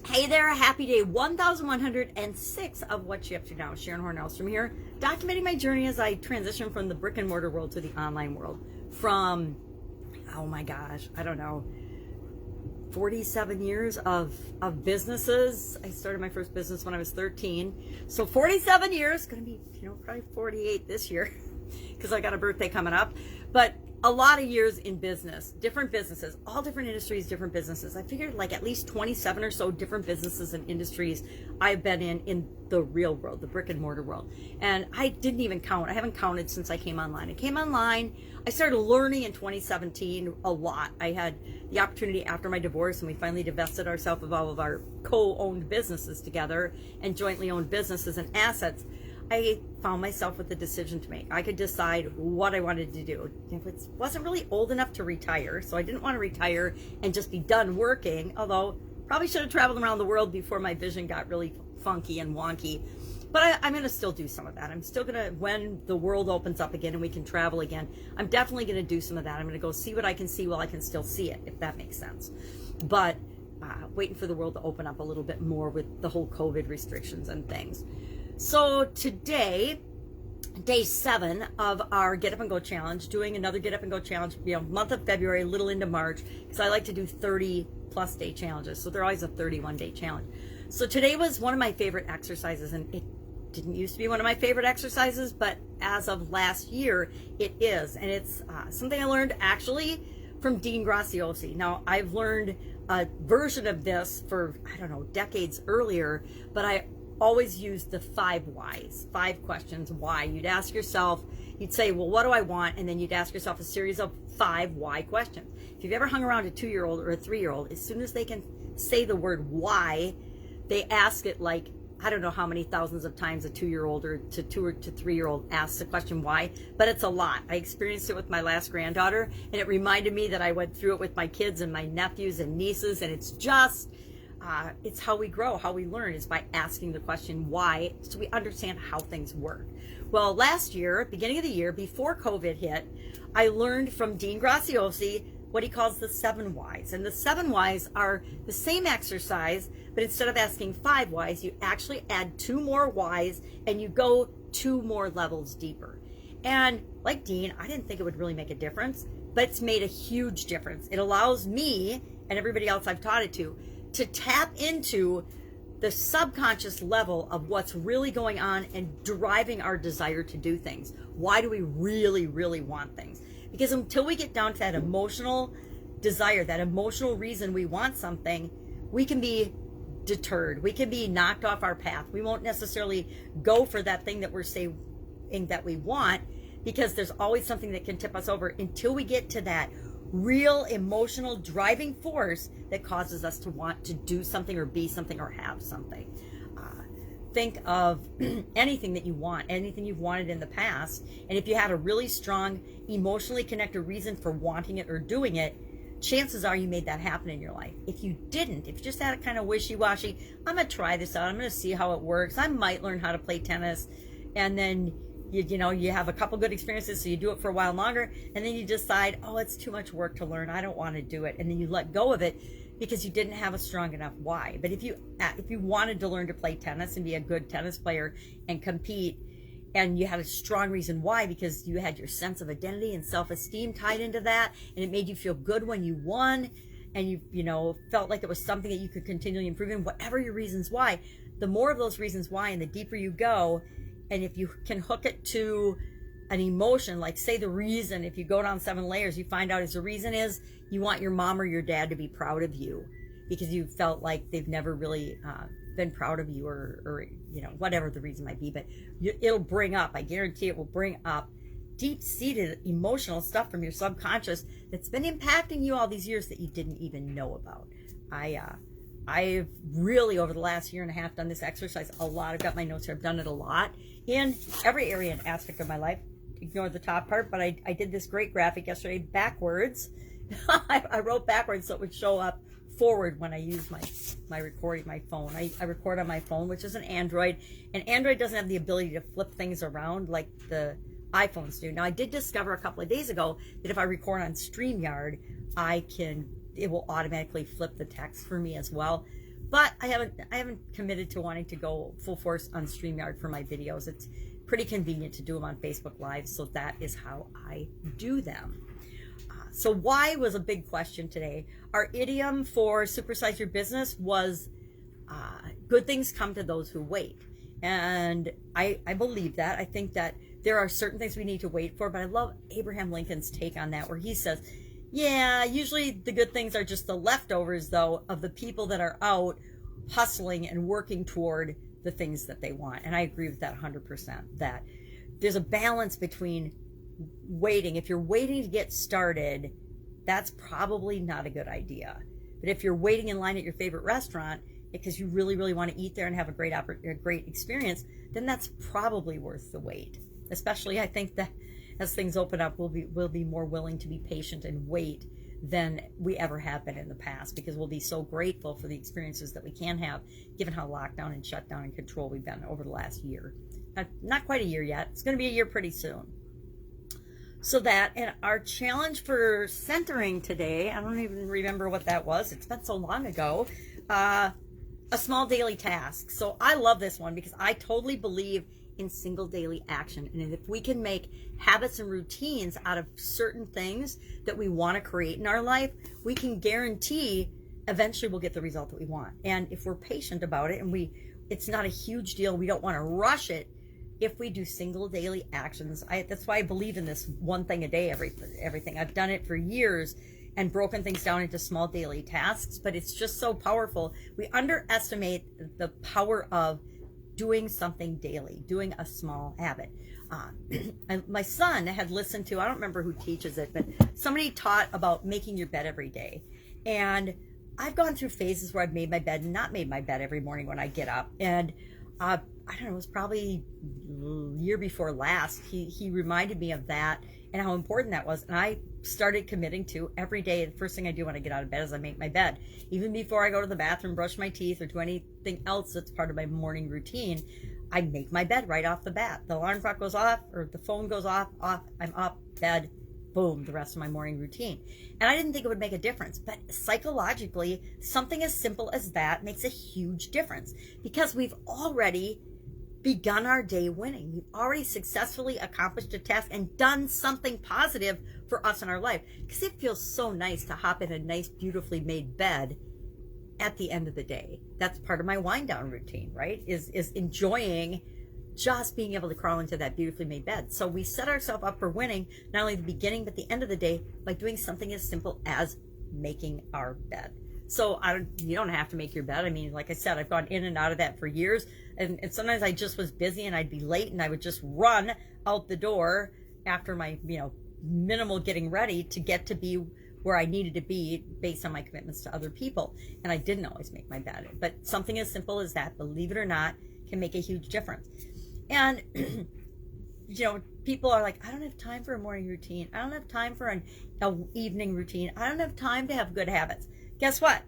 Hey there, happy day 1106 of What You Up To Now. Sharon Horne-Ellstrom here, documenting my journey as I transition from the brick and mortar world to the online world. From, oh my gosh, I don't know, 47 years of businesses. I started my first business when I was 13. So 47 years, gonna be, probably 48 this year because I got a birthday coming up. But a lot of years in business, different businesses, all different industries, different businesses. I figured like at least 27 or so different businesses and industries I've been in the real world, the brick and mortar world. And I didn't even count. I haven't counted since I came online. I came online, I started learning in 2017 a lot. I had the opportunity after my divorce, and we finally divested ourselves of all of our co-owned businesses together and jointly owned businesses and assets. I found myself with a decision to make. I could decide what I wanted to do. It wasn't really old enough to retire, so I didn't want to retire and just be done working, although probably should have traveled around the world before my vision got really funky and wonky. But I'm going to still do some of that. I'm still going to, when the world opens up again and we can travel again, I'm definitely going to do some of that. I'm going to go see what I can see while I can still see it, if that makes sense. But waiting for the world to open up a little bit more with the whole COVID restrictions and things. So today, day 7 of our Get Up and Go challenge, doing another Get Up and Go challenge, month of February, a little into March, because I like to do 30 plus day challenges. So they're always a 31 day challenge. So today was one of my favorite exercises, and it didn't used to be one of my favorite exercises, but as of last year, it is. And it's something I learned actually from Dean Graziosi. Now, I've learned a version of this for, I don't know, decades earlier, but I always use the 5 whys, 5 questions why. You'd ask yourself, you'd say, well, what do I want? And then you'd ask yourself a series of 5 why questions. If you've ever hung around a 2-year-old or a 3-year-old, as soon as they can say the word why, they ask it like, I don't know how many thousands of times a 2-year-old or to 2 or to 3-year-old asks the question why, but it's a lot. I experienced it with my last granddaughter, and it reminded me that I went through it with my kids and my nephews and nieces, and it's just, it's how we grow, how we learn, is by asking the question why, so we understand how things work. Well, last year, beginning of the year, before COVID hit, I learned from Dean Graziosi what he calls the 7 whys. And the 7 whys are the same exercise, but instead of asking 5 whys, you actually add 2 more whys and you go 2 more levels deeper. And like Dean, I didn't think it would really make a difference, but it's made a huge difference. It allows me and everybody else I've taught it to tap into the subconscious level of what's really going on and driving our desire to do things. Why do we really, really want things? Because until we get down to that emotional desire, that emotional reason we want something, we can be deterred. We can be knocked off our path. We won't necessarily go for that thing that we're saying that we want, because there's always something that can tip us over until we get to that real emotional driving force that causes us to want to do something or be something or have something. Think of anything that you want, anything you've wanted in the past, and if you had a really strong, emotionally connected reason for wanting it or doing it, chances are you made that happen in your life. If you didn't, if you just had a kind of wishy-washy, I'm going to try this out, I'm going to see how it works, I might learn how to play tennis, and then you have a couple good experiences, so you do it for a while longer, and then you decide, oh, it's too much work to learn, I don't want to do it, and then you let go of it because you didn't have a strong enough why. But if you wanted to learn to play tennis and be a good tennis player and compete, and you had a strong reason why, because you had your sense of identity and self-esteem tied into that, and it made you feel good when you won, and you felt like it was something that you could continually improve in, whatever your reasons why, the more of those reasons why and the deeper you go, and if you can hook it to an emotion, like say the reason, if you go down 7 layers, you find out is the reason is you want your mom or your dad to be proud of you because you felt like they've never really been proud of you, or whatever the reason might be. But it'll bring up, I guarantee it will bring up deep-seated emotional stuff from your subconscious that's been impacting you all these years that you didn't even know about. I've really, over the last year and a half, done this exercise a lot. I've got my notes here. I've done it a lot in every area and aspect of my life. Ignore the top part, but I did this great graphic yesterday backwards. I wrote backwards so it would show up forward when I use my recording, my phone. I record on my phone, which is an Android, and Android doesn't have the ability to flip things around like the iPhones do. Now, I did discover a couple of days ago that if I record on StreamYard, it will automatically flip the text for me as well. But I haven't committed to wanting to go full force on StreamYard for my videos. It's pretty convenient to do them on Facebook Live, so that is how I do them. So why was a big question today. Our idiom for Supersize Your Business was good things come to those who wait. And I believe that. I think that there are certain things we need to wait for, but I love Abraham Lincoln's take on that, where he says, yeah, usually the good things are just the leftovers, though, of the people that are out hustling and working toward the things that they want. And I agree with that 100%, that there's a balance between waiting. If you're waiting to get started, that's probably not a good idea. But if you're waiting in line at your favorite restaurant because you really, really want to eat there and have a great experience, then that's probably worth the wait. Especially, I think that as things open up, we'll be more willing to be patient and wait than we ever have been in the past, because we'll be so grateful for the experiences that we can have, given how lockdown and shutdown and control we've been over the last year. Not quite a year yet. It's going to be a year pretty soon. So that, and our challenge for centering today, I don't even remember what that was. It's been so long ago. A small daily task. So I love this one because I totally believe in single daily action. And if we can make habits and routines out of certain things that we want to create in our life, we can guarantee eventually we'll get the result that we want. And if we're patient about it and it's not a huge deal, we don't want to rush it. If we do single daily actions, that's why I believe in this one thing a day, everything. I've done it for years and broken things down into small daily tasks, but it's just so powerful. We underestimate the power of doing something daily, doing a small habit. And my son had listened to, I don't remember who teaches it, but somebody taught about making your bed every day. And I've gone through phases where I've made my bed and not made my bed every morning when I get up. And I don't know, it was probably year before last, he reminded me of that and how important that was. And I started committing to every day, the first thing I do when I get out of bed is I make my bed. Even before I go to the bathroom, brush my teeth, or do anything else that's part of my morning routine, I make my bed right off the bat. The alarm clock goes off, or the phone goes off, I'm up, bed, boom, the rest of my morning routine. And I didn't think it would make a difference, but psychologically, something as simple as that makes a huge difference, because we've already begun our day winning. We've already successfully accomplished a task and done something positive for us in our life, because it feels so nice to hop in a nice, beautifully made bed at the end of the day. That's part of my wind down routine, right? Is enjoying just being able to crawl into that beautifully made bed. So we set ourselves up for winning, not only the beginning, but the end of the day, by doing something as simple as making our bed. So you don't have to make your bed. I mean, like I said, I've gone in and out of that for years. And sometimes I just was busy and I'd be late and I would just run out the door after my, minimal getting ready to get to be where I needed to be based on my commitments to other people. And I didn't always make my bed. But something as simple as that, believe it or not, can make a huge difference. And, people are like, I don't have time for a morning routine. I don't have time for an evening routine. I don't have time to have good habits. Guess what?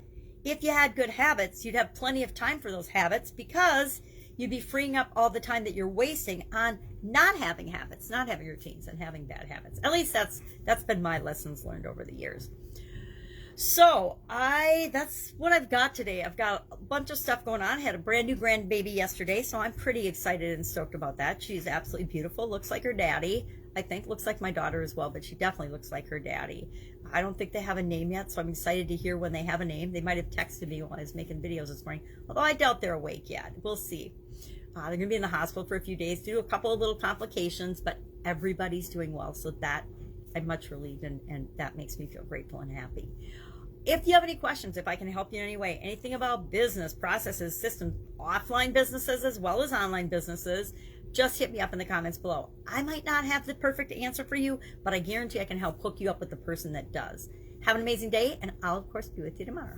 If you had good habits, you'd have plenty of time for those habits, because you'd be freeing up all the time that you're wasting on not having habits, not having routines, and having bad habits. At least that's been my lessons learned over the years. So that's what I've got today. I've got a bunch of stuff going on. I had a brand new grandbaby yesterday, so I'm pretty excited and stoked about that. She's absolutely beautiful. Looks like her daddy. I think looks like my daughter as well, but she definitely looks like her daddy. I don't think they have a name yet, so I'm excited to hear when they have a name. They might have texted me while I was making videos this morning, although I doubt they're awake yet. We'll see. They're going to be in the hospital for a few days due to a couple of little complications, but everybody's doing well, so that I'm much relieved, and that makes me feel grateful and happy. If you have any questions, if I can help you in any way, anything about business, processes, systems, offline businesses as well as online businesses, just hit me up in the comments below. I might not have the perfect answer for you, but I guarantee I can help hook you up with the person that does. Have an amazing day, and I'll, of course, be with you tomorrow.